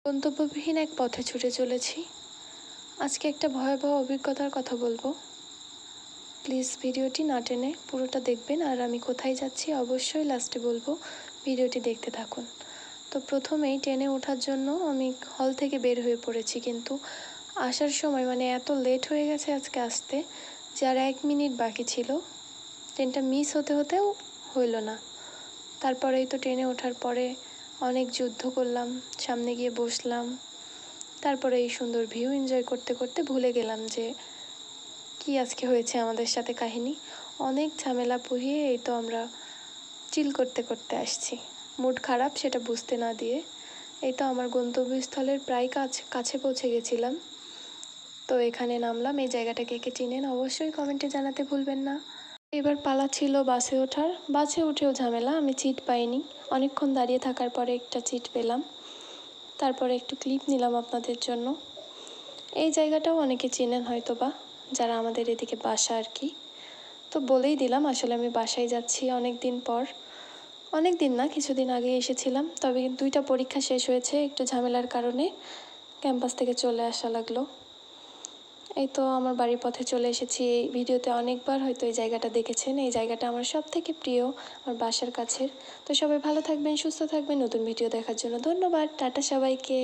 গন্তব্যবিহীন এক পথে ছুটে চলেছি। আজকে একটা ভয়াবহ অভিজ্ঞতার কথা বলবো। প্লিজ ভিডিওটি না টেনে পুরোটা দেখবেন, আর আমি কোথায় যাচ্ছি অবশ্যই লাস্টে বলবো, ভিডিওটি দেখতে থাকুন। তো প্রথমেই ট্রেনে ওঠার জন্য আমি হল থেকে বের হয়ে পড়েছি, কিন্তু আসার সময় এত লেট হয়ে গেছে আজকে আসতে যে আর 1 মিনিট বাকি ছিল। ট্রেনটা মিস হতে হতেও হইল না। তারপরেই তো ট্রেনে ওঠার পরে অনেক যুদ্ধ করলাম, সামনে গিয়ে বসলাম। তারপরে এই সুন্দর ভিউ এনজয় করতে করতে ভুলে গেলাম যে কি আজকে হয়েছে আমাদের সাথে কাহিনী। অনেক ঝামেলা পুহিয়ে এই তো আমরা চিল করতে করতে আসছি। মুড খারাপ সেটা বুঝতে না দিয়ে এই তো আমার গন্তব্যস্থলের প্রায় কাছে পৌঁছে গেছিলাম। তো এখানে নামলাম। এই জায়গাটা কে কে চিনেন অবশ্যই কমেন্টে জানাতে ভুলবেন না। এবার পালা ছিল বাসে ওঠার। বাসে উঠেও ঝামেলা, আমি সিট পাইনি। অনেকক্ষণ দাঁড়িয়ে থাকার পরে একটা সিট পেলাম। তারপরে একটু ক্লিপ নিলাম আপনাদের জন্য। এই জায়গাটাও অনেকে চেনেন হয়তো বা, যারা আমাদের এদিকে বাসা আর কি। তো বলেই দিলাম, আসলে আমি বাসায় যাচ্ছি অনেক দিন পর। অনেক দিন না, কিছুদিন আগে এসেছিলাম, তবে 2টা পরীক্ষা শেষ হয়েছে, একটু ঝামেলার কারণে ক্যাম্পাস থেকে চলে আসা লাগলো। এই তো আমার বাড়ির পথে চলে এসেছি। এই ভিডিওতে অনেকবার হয়তো এই জায়গাটা দেখেছেন। এই জায়গাটা আমার সব থেকে প্রিয়, আমার বাসার কাছের। তো সবাই ভালো থাকবেন, সুস্থ থাকবেন। নতুন ভিডিও দেখার জন্য ধন্যবাদ। টাটা সবাইকে।